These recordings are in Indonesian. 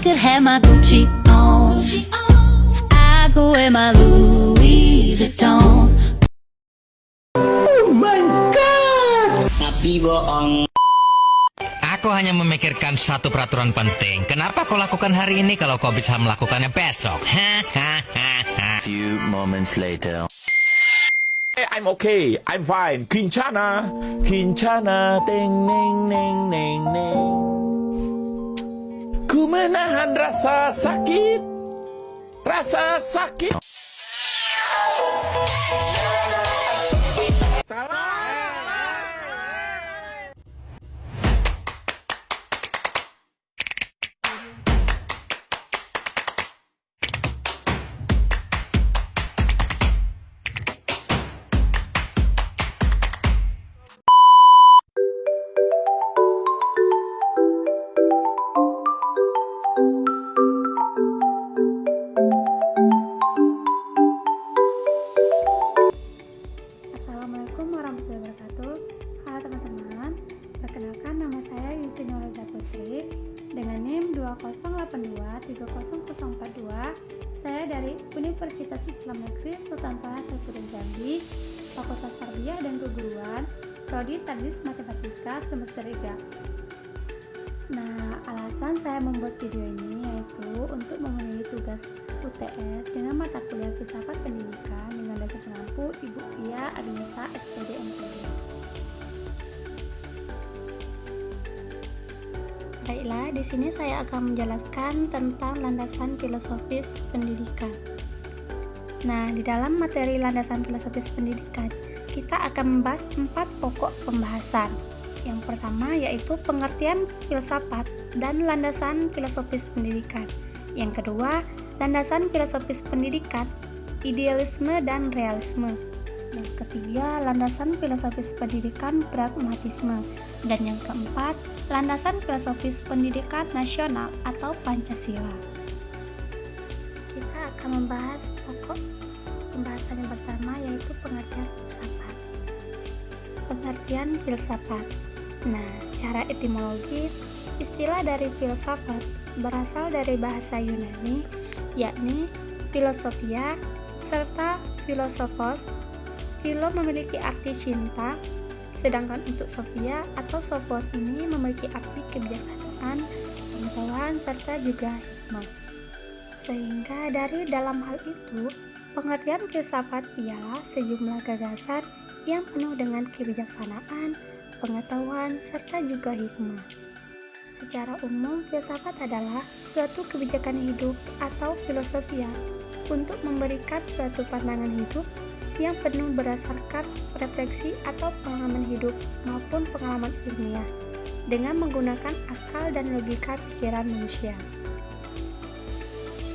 could have my Gucci on. I could wear my Louis Vuitton. Oh my God! Tapi bohong. Aku hanya memikirkan satu peraturan penting. Kenapa kau lakukan hari ini kalau kau bisa melakukannya besok? Few moments later. I'm okay. I'm fine. Kincana. Kincana. Teng, neng, neng, neng, neng. Ku menahan rasa sakit. Rasa sakit. Assalamualaikum warahmatullahi wabarakatuh. Halo teman-teman, perkenalkan nama saya Yusin Nurhaliza Putri dengan NIM 208230042. Saya dari Universitas Islam Negeri Sultan Toha Saifuddin Jambi, Fakultas Tarbiyah dan Keguruan, Prodi Tadris Matematika semester 3. Nah, alasan saya membuat video ini yaitu untuk memenuhi tugas UTS dengan mata kuliah Filsafat Pendidikan dengan dosen pengampu Ibu Pia Agnieszka SPD MPD. Baiklah, di sini saya akan menjelaskan tentang landasan filosofis pendidikan. Nah, di dalam materi landasan filosofis pendidikan, kita akan membahas 4 pokok pembahasan. Yang pertama yaitu pengertian filsafat dan landasan filosofis pendidikan. Yang kedua, landasan filosofis pendidikan, idealisme dan realisme. Yang ketiga, landasan filosofis pendidikan pragmatisme. Dan yang keempat, landasan filosofis pendidikan nasional atau Pancasila. Kita akan membahas pokok pembahasan yang pertama yaitu pengertian filsafat. Pengertian filsafat. Nah, secara etimologi, istilah dari filsafat berasal dari bahasa Yunani, yakni filosofia, serta filosofos. Philo memiliki arti cinta, sedangkan untuk sophia atau sophos ini memiliki arti kebijaksanaan, pengetahuan, serta juga hikmah. Sehingga dari dalam hal itu, pengertian filsafat ialah sejumlah gagasan yang penuh dengan kebijaksanaan, pengetahuan, serta juga hikmah. Secara umum, filsafat adalah suatu kebijakan hidup atau filosofia untuk memberikan suatu pandangan hidup yang penuh berdasarkan refleksi atau pengalaman hidup maupun pengalaman ilmiah dengan menggunakan akal dan logika pikiran manusia.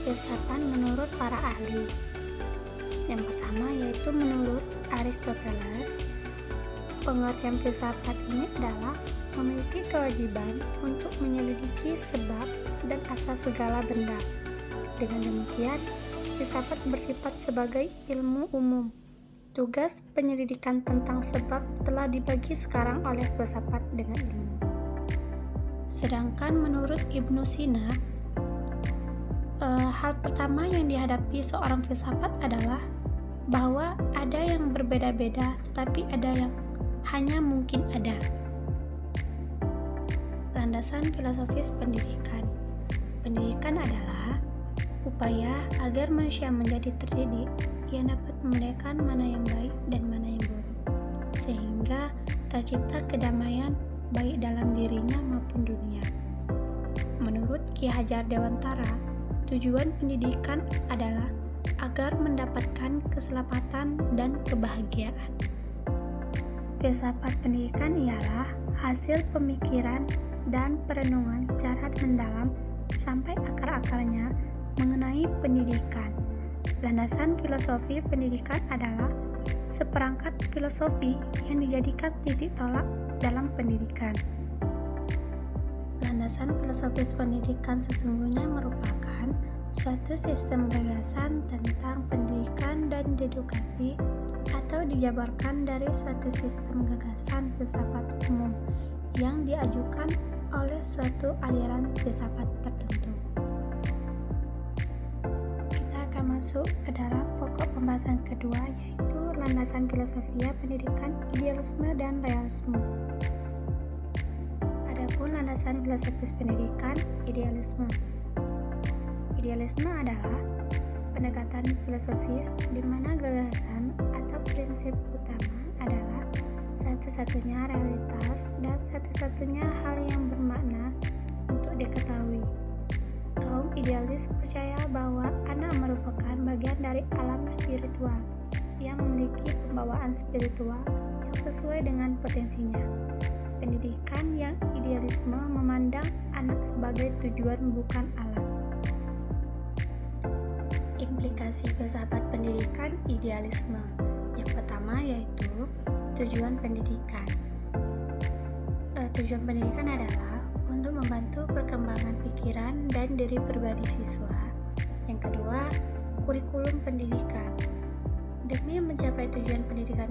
Filsafat menurut para ahli. Yang pertama yaitu menurut Aristoteles, pengertian filsafat ini adalah memiliki kewajiban untuk menyelidiki sebab dan asal segala benda. Dengan demikian, filsafat bersifat sebagai ilmu umum. Tugas penyelidikan tentang sebab telah dibagi sekarang oleh filsafat dengan ilmu. Sedangkan menurut Ibnu Sina, hal pertama yang dihadapi seorang filsafat adalah bahwa ada yang berbeda-beda, tetapi ada yang hanya mungkin ada. Landasan filosofis pendidikan. Pendidikan adalah upaya agar manusia menjadi terdidik yang dapat membedakan mana yang baik dan mana yang buruk, sehingga tercipta kedamaian baik dalam dirinya maupun dunia. Menurut Ki Hajar Dewantara, tujuan pendidikan adalah agar mendapatkan keselamatan dan kebahagiaan. Filsafat pendidikan ialah hasil pemikiran dan perenungan secara mendalam sampai akar-akarnya mengenai pendidikan. Landasan filosofi pendidikan adalah seperangkat filosofi yang dijadikan titik tolak dalam pendidikan. Landasan filosofis pendidikan sesungguhnya merupakan suatu sistem gagasan tentang pendidikan dan edukasi atau dijabarkan dari suatu sistem gagasan filsafat umum yang diajukan oleh suatu aliran filsafat tertentu. kita masuk ke dalam pokok pembahasan kedua, yaitu landasan filosofia pendidikan, idealisme dan realisme. Adapun landasan filosofis pendidikan, idealisme. Idealisme adalah pendekatan filosofis di mana gagasan atau prinsip utama adalah satu-satunya realitas dan satu-satunya hal yang bermakna untuk diketahui. Kaum idealis percaya bahwa anak merupakan bagian dari alam spiritual yang memiliki pembawaan spiritual yang sesuai dengan potensinya. Pendidikan yang idealisme memandang anak sebagai tujuan bukan alat. Implikasi filsafat pendidikan idealisme. Yang pertama yaitu tujuan pendidikan. Tujuan pendidikan adalah untuk membantu perkembangan pikiran dan diri pribadi siswa. Yang kedua, kurikulum pendidikan. Demi mencapai tujuan pendidikan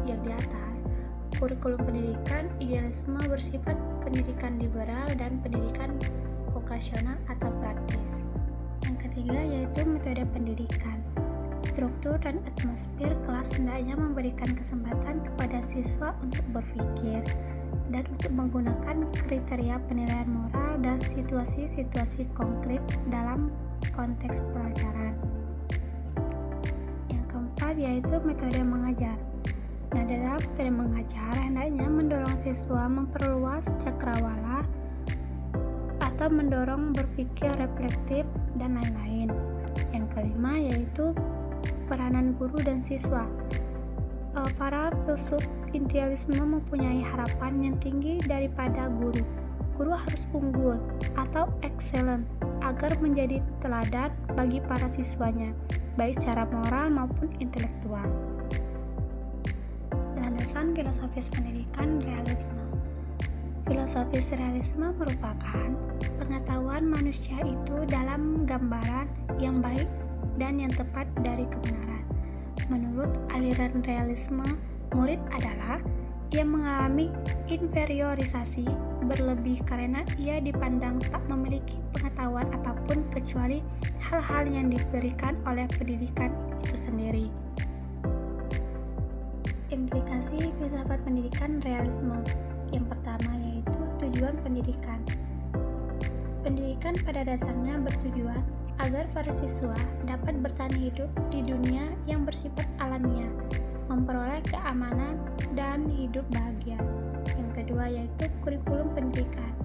yang di atas, kurikulum pendidikan idealisme bersifat pendidikan liberal dan pendidikan vokasional atau praktis. Yang ketiga yaitu metode pendidikan. Struktur dan atmosfer kelas hendaknya memberikan kesempatan kepada siswa untuk berpikir dan untuk menggunakan kriteria penilaian moral dan situasi-situasi konkret dalam konteks pelajaran. Yang keempat yaitu metode mengajar. Nah, dalam metode mengajar hendaknya mendorong siswa memperluas cakrawala atau mendorong berpikir reflektif dan lain-lain. Yang kelima yaitu peranan guru dan siswa. Para filsuf idealisme mempunyai harapan yang tinggi daripada guru. Guru harus unggul atau excellent agar menjadi teladan bagi para siswanya, baik secara moral maupun intelektual. Landasan filosofis pendidikan realisme. Filosofis realisme merupakan pengetahuan manusia itu dalam gambaran yang baik dan yang tepat dari kebenaran. Menurut aliran realisme, murid adalah yang mengalami inferiorisasi berlebih karena ia dipandang tak memiliki pengetahuan apapun kecuali hal-hal yang diberikan oleh pendidikan itu sendiri. Implikasi filsafat pendidikan realisme. Yang pertama yaitu tujuan pendidikan. Pendidikan pada dasarnya bertujuan agar para siswa dapat bertahan hidup di dunia yang bersifat alamiah, memperoleh keamanan dan hidup bahagia. Yang kedua yaitu kurikulum pendidikan.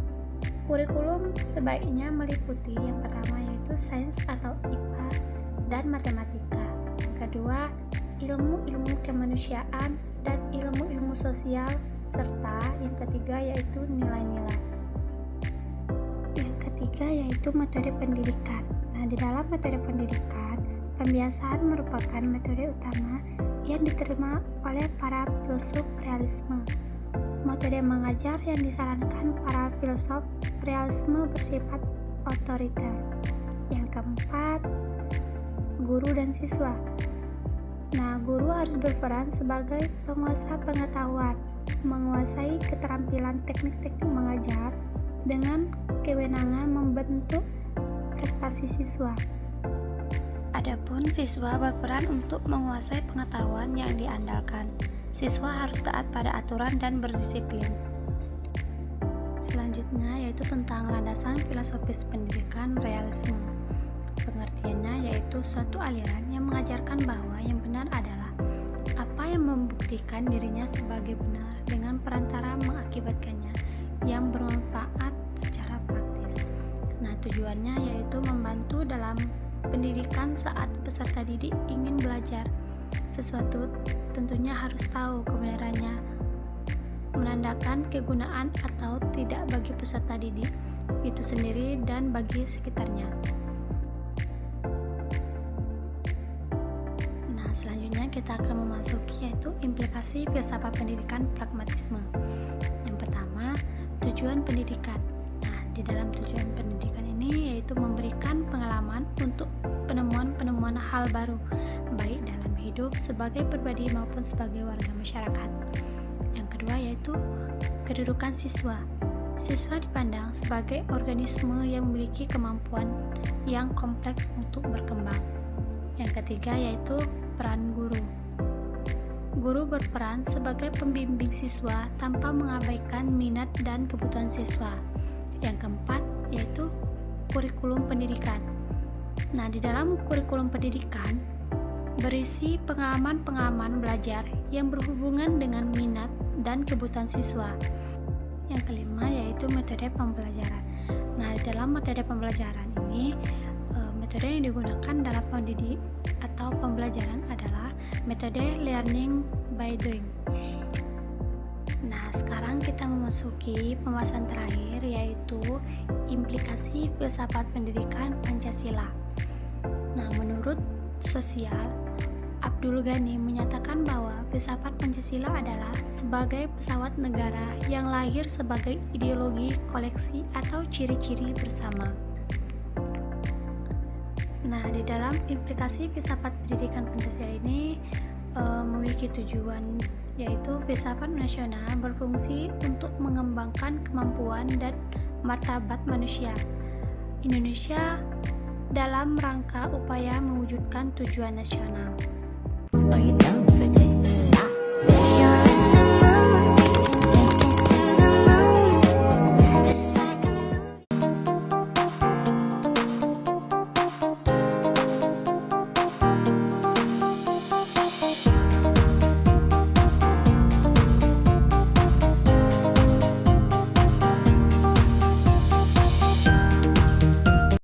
Kurikulum sebaiknya meliputi yang pertama yaitu sains atau IPA dan matematika. Yang kedua, ilmu-ilmu kemanusiaan dan ilmu-ilmu sosial, serta yang ketiga yaitu nilai-nilai. Yang ketiga yaitu metode pendidikan. Nah, di dalam metode pendidikan, pembiasaan merupakan metode utama yang diterima oleh para filsuf realisme. Metode mengajar yang disarankan para filsuf realisme bersifat otoriter. Yang keempat, guru dan siswa. Nah, guru harus berperan sebagai penguasa pengetahuan, menguasai keterampilan teknik-teknik mengajar dengan kewenangan membentuk prestasi siswa. Adapun siswa berperan untuk menguasai pengetahuan yang diandalkan. Siswa harus taat pada aturan dan berdisiplin. Selanjutnya yaitu tentang landasan filosofis pendidikan realisme. Pengertiannya yaitu suatu aliran yang mengajarkan bahwa yang benar adalah apa yang membuktikan dirinya sebagai benar dengan perantara mengakibatkannya yang bermanfaat secara praktis. Nah, tujuannya yaitu membantu dalam pendidikan saat peserta didik ingin belajar sesuatu, tentunya harus tahu kebenarannya, menandakan kegunaan atau tidak bagi peserta didik itu sendiri dan bagi sekitarnya. Nah, selanjutnya kita akan memasuki yaitu implikasi filsafat pendidikan pragmatisme. Yang pertama, tujuan pendidikan. Nah, di dalam tujuan pendidikan ini yaitu memberikan pengalaman untuk penemuan-penemuan hal baru, baik dalam hidup sebagai pribadi maupun sebagai warga masyarakat. Yang kedua yaitu kedudukan siswa. Siswa dipandang sebagai organisme yang memiliki kemampuan yang kompleks untuk berkembang. Yang ketiga yaitu peran guru. Guru berperan sebagai pembimbing siswa tanpa mengabaikan minat dan kebutuhan siswa. Yang keempat yaitu kurikulum pendidikan. Nah, di dalam kurikulum pendidikan berisi pengalaman-pengalaman belajar yang berhubungan dengan minat dan kebutuhan siswa. Yang kelima yaitu metode pembelajaran. Nah, di dalam metode pembelajaran ini, metode yang digunakan dalam pendidik atau pembelajaran adalah metode learning by doing. Nah, sekarang kita memasuki pembahasan terakhir yaitu implikasi filsafat pendidikan Pancasila. Nah, menurut sosial, Abdul Ghani menyatakan bahwa filsafat Pancasila adalah sebagai pesawat negara yang lahir sebagai ideologi koleksi atau ciri-ciri bersama. Nah, di dalam implikasi filsafat pendidikan Pancasila ini memiliki tujuan, yaitu filsafat nasional berfungsi untuk mengembangkan kemampuan dan martabat manusia Indonesia dalam rangka upaya mewujudkan tujuan nasional. Oh, you know